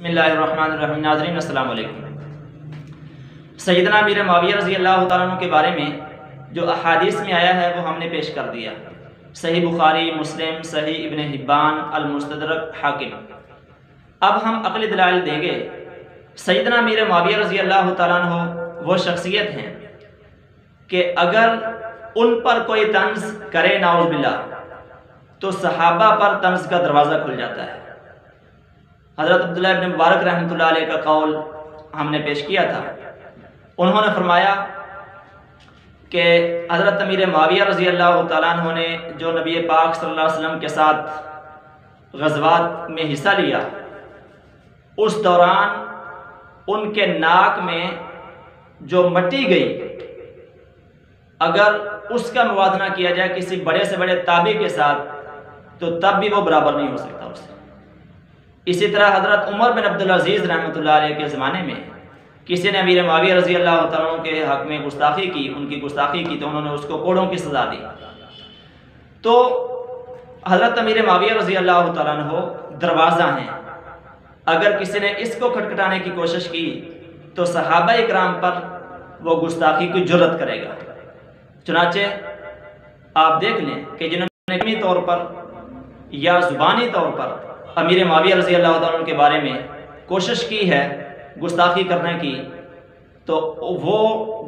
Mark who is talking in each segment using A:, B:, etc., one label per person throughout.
A: بسم اللہ الرحمن الرحیم۔ ناظرین السلام علیکم۔ سیدنا امیر معاویہ رضی اللہ تعالیٰ عنہ کے بارے میں جو احادیث میں آیا ہے وہ ہم نے پیش کر دیا، صحیح بخاری، مسلم، صحیح ابن حبان، المستدرک، حاکم۔ اب ہم عقلی دلائل دیں گے۔ سیدنا امیر معاویہ رضی اللہ تعالیٰ عنہ وہ شخصیت ہیں کہ اگر ان پر کوئی طنز کرے نعوذ باللہ تو صحابہ پر طنز کا دروازہ کھل جاتا ہے۔ حضرت عبداللہ ابن مبارک رحمۃ اللہ علیہ کا قول ہم نے پیش کیا تھا۔ انہوں نے فرمایا کہ حضرت امیر معاویہ رضی اللہ تعالیٰ عنہ نے جو نبی پاک صلی اللہ علیہ وسلم کے ساتھ غزوات میں حصہ لیا، اس دوران ان کے ناک میں جو مٹی گئی، اگر اس کا موازنہ کیا جائے کسی بڑے سے بڑے تابعی کے ساتھ تو تب بھی وہ برابر نہیں ہو سکتا اس سے۔ اسی طرح حضرت عمر بن عبدالعزیز رحمۃ اللہ علیہ کے زمانے میں کسی نے امیر معاویہ رضی اللہ تعالیٰ عنہ کے حق میں گستاخی کی، ان کی گستاخی کی، تو انہوں نے اس کو کوڑوں کی سزا دی۔ تو حضرت امیر معاویہ رضی اللہ تعالیٰ عنہ دروازہ ہیں، اگر کسی نے اس کو کھٹکھٹانے کی کوشش کی تو صحابہ اکرام پر وہ گستاخی کی جرت کرے گا۔ چنانچہ آپ دیکھ لیں کہ جنہوں نے علمی طور پر یا زبانی طور پر امیر معاویہ رضی اللہ تعالیٰ عنہ کے بارے میں کوشش کی ہے گستاخی کرنے کی، تو وہ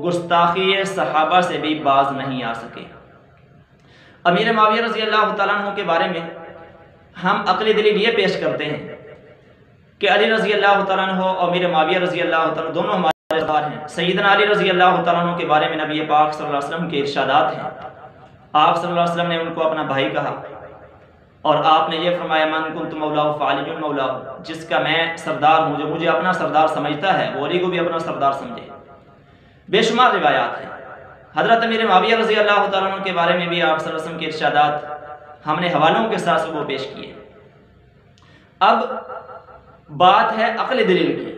A: گستاخی صحابہ سے بھی باز نہیں آ سکے۔ امیر معاویہ رضی اللہ تعالیٰ عنہ کے بارے میں ہم عقلی دلیل یہ پیش کرتے ہیں کہ علی رضی اللہ تعالیٰ عنہ اور امیر معاویہ رضی اللہ تعالیٰ عنہ دونوں ہمارے سردار ہیں۔ سیدنا علی رضی اللہ تعالیٰ عنہ کے بارے میں نبی پاک صلی اللہ علیہ وسلم کے ارشادات ہیں۔ آپ صلی اللہ علیہ وسلم نے ان کو اپنا بھائی کہا، اور آپ نے یہ فرمایا من کنت مولاہ فعلی مولاہ، جس کا میں سردار ہوں، جو مجھے اپنا سردار سمجھتا ہے وہ علی کو بھی اپنا سردار سمجھے۔ بے شمار روایات ہیں۔ حضرت امیر معاویہ رضی اللہ تعالیٰ عنہ کے بارے میں بھی آپ صلی اللہ علیہ وسلم کے ارشادات ہم نے حوالوں کے ساتھ وہ پیش کیے۔ اب بات ہے عقل دلیل کی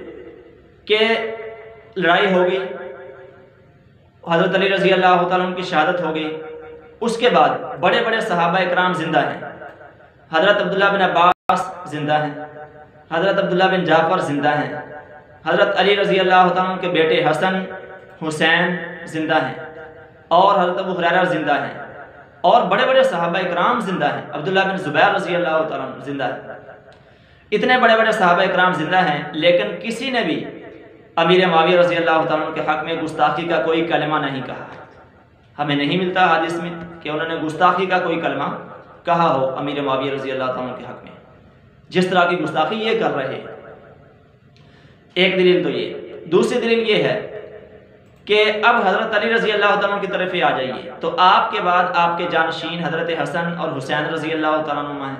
A: کہ لڑائی ہو گئی، حضرت علی رضی اللہ تعالیٰ عنہ کی شہادت ہو گئی، اس کے بعد بڑے بڑے صحابہ اکرام زندہ ہیں۔ حضرت عبداللہ بن عباس زندہ ہیں، حضرت عبداللہ بن جعفر زندہ ہیں، حضرت علی رضی اللہ تعالیٰ عنہ کے بیٹے حسن حسین زندہ ہیں، اور حضرت ابو ہریرہ زندہ ہیں، اور بڑے بڑے صحابہ اکرام زندہ ہیں۔ عبداللہ بن زبیر رضی اللہ تعالیٰ عنہ زندہ ہیں۔ اتنے بڑے بڑے صحابہ اکرام زندہ ہیں، لیکن کسی نے بھی امیر معاویہ رضی اللہ تعالیٰ عنہ کے حق میں گستاخی کا کوئی کلمہ نہیں کہا۔ ہمیں نہیں ملتا حدیث میں کہ انہوں نے گستاخی کا کوئی کلمہ کہا ہو امیر معاویہ رضی اللہ تعالیٰ عنہ کے حق میں، جس طرح کی گستاخی یہ کر رہے ہیں۔ ایک دلیل تو یہ، دوسری دلیل یہ ہے کہ اب حضرت علی رضی اللہ تعالیٰ عنہ کی طرف ہی آ جائیے، تو آپ کے بعد آپ کے جانشین حضرت حسن اور حسین رضی اللہ تعالیٰ عنہ ہیں۔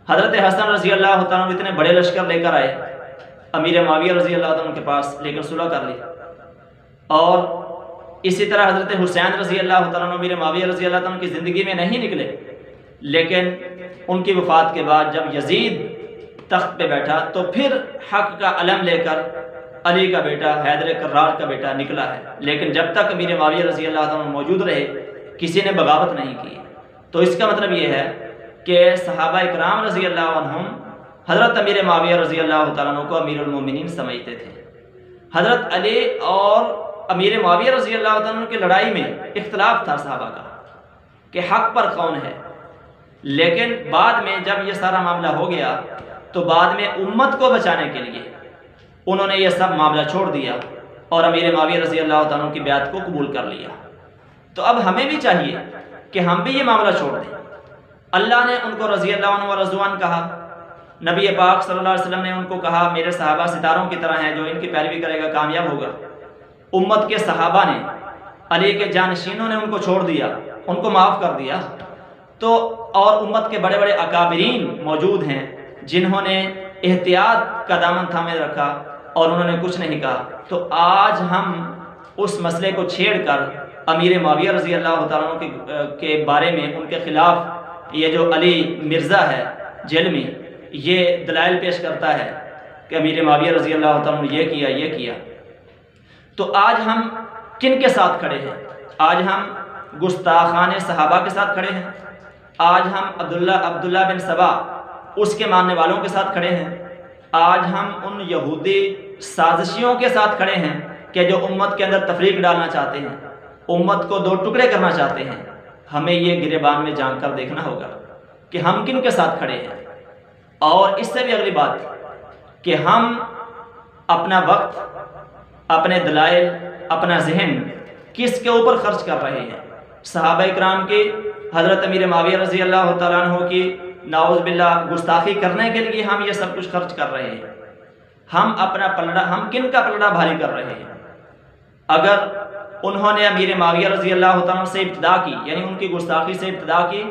A: حضرت حسن رضی اللہ تعالیٰ عنہ اتنے بڑے لشکر لے کر آئے امیر معاویہ رضی اللہ تعالیٰ عنہ کے پاس، لیکن صلح کر لی، اور اسی طرح حضرت حسین رضی اللہ تعالیٰ عنہ امیر معاویہ رضی اللہ تعالیٰ عنہ کی زندگی میں نہیں نکلے، لیکن ان کی وفات کے بعد جب یزید تخت پہ بیٹھا تو پھر حق کا علم لے کر علی کا بیٹا حیدر کرار کا بیٹا نکلا ہے، لیکن جب تک امیر معاویہ رضی اللہ تعالیٰ عنہ موجود رہے کسی نے بغاوت نہیں کی۔ تو اس کا مطلب یہ ہے کہ صحابہ اکرام رضی اللہ عنہم حضرت امیر معاویہ رضی اللہ تعالیٰ عنہ کو امیر المومنین سمجھتے تھے۔ حضرت علی اور امیر معاویہ رضی اللہ تعالیٰ عنہ کی لڑائی میں اختلاف تھا صحابہ کا کہ حق پر کون ہے، لیکن بعد میں جب یہ سارا معاملہ ہو گیا تو بعد میں امت کو بچانے کے لیے انہوں نے یہ سب معاملہ چھوڑ دیا اور امیر معاویہ رضی اللہ تعالیٰ عنہ کی بیعت کو قبول کر لیا۔ تو اب ہمیں بھی چاہیے کہ ہم بھی یہ معاملہ چھوڑ دیں۔ اللہ نے ان کو رضی اللہ عنہ و رضوان کہا، نبی پاک صلی اللہ علیہ وسلم نے ان کو کہا میرے صحابہ ستاروں کی طرح ہیں، جو ان کی پیروی کرے گا کامیاب ہوگا۔ امت کے صحابہ نے، علی کے جانشینوں نے ان کو چھوڑ دیا، ان کو معاف کر دیا، تو اور امت کے بڑے بڑے اکابرین موجود ہیں جنہوں نے احتیاط کا دامن تھامے رکھا اور انہوں نے کچھ نہیں کہا۔ تو آج ہم اس مسئلے کو چھیڑ کر امیر معاویہ رضی اللہ تعالیٰ عنہ کے بارے میں ان کے خلاف یہ جو علی مرزا ہے جیل میں، یہ دلائل پیش کرتا ہے کہ امیر معاویہ رضی اللہ تعالیٰ عنہ نے یہ کیا، تو آج ہم کن کے ساتھ کھڑے ہیں؟ آج ہم گستاخان صحابہ کے ساتھ کھڑے ہیں، آج ہم عبداللہ بن سبا اس کے ماننے والوں کے ساتھ کھڑے ہیں، آج ہم ان یہودی سازشیوں کے ساتھ کھڑے ہیں کہ جو امت کے اندر تفریق ڈالنا چاہتے ہیں، امت کو دو ٹکڑے کرنا چاہتے ہیں۔ ہمیں یہ گریبان میں جان کر دیکھنا ہوگا کہ ہم کن کے ساتھ کھڑے ہیں۔ اور اس سے بھی اگلی بات کہ ہم اپنا وقت، اپنے دلائل، اپنا ذہن کس کے اوپر خرچ کر رہے ہیں۔ صحابہ کرام کی، حضرت امیر معاویہ رضی اللہ تعالیٰ عنہ کی نعوذ باللہ گستاخی کرنے کے لیے ہم یہ سب کچھ خرچ کر رہے ہیں۔ ہم اپنا پلڑا، ہم کن کا پلڑا بھاری کر رہے ہیں؟ اگر انہوں نے امیر معاویہ رضی اللہ تعالیٰ سے ابتدا کی، یعنی ان کی گستاخی سے ابتدا کی،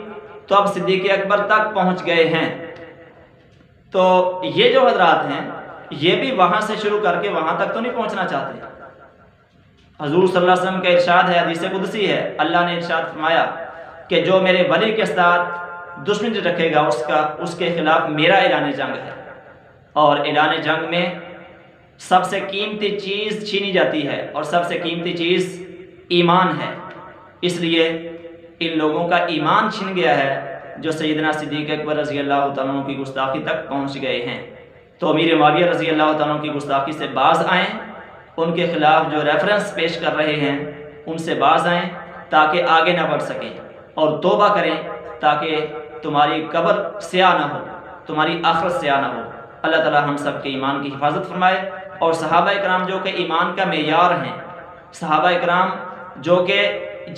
A: تو اب صدیق اکبر تک پہنچ گئے ہیں۔ تو یہ جو حضرات ہیں یہ بھی وہاں سے شروع کر کے وہاں تک تو نہیں پہنچنا چاہتے۔ حضور صلی اللہ علیہ وسلم کا ارشاد ہے، حدیث قدسی ہے، اللہ نے ارشاد فرمایا کہ جو میرے ولی کے ساتھ دشمنی رکھے گا اس کے خلاف میرا اعلان جنگ ہے۔ اور اعلان جنگ میں سب سے قیمتی چیز چھینی جاتی ہے، اور سب سے قیمتی چیز ایمان ہے۔ اس لیے ان لوگوں کا ایمان چھن گیا ہے جو سیدنا صدیق اکبر رضی اللہ تعالیٰ عنہ کی گستاخی تک پہنچ گئے ہیں۔ تو امیر معاویہ رضی اللہ تعالیٰ عنہ کی گستاخی سے باز آئیں، ان کے خلاف جو ریفرنس پیش کر رہے ہیں ان سے باز آئیں تاکہ آگے نہ بڑھ سکیں، اور توبہ کریں تاکہ تمہاری قبر سیاہ نہ ہو، تمہاری آخرت سیاہ نہ ہو۔ اللہ تعالی ہم سب کے ایمان کی حفاظت فرمائے، اور صحابہ کرام جو کہ ایمان کا معیار ہیں، صحابہ کرام جو کہ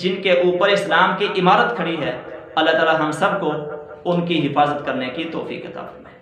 A: جن کے اوپر اسلام کی عمارت کھڑی ہے، اللہ تعالی ہم سب کو ان کی حفاظت کرنے کی توفیق عطا فرمائے۔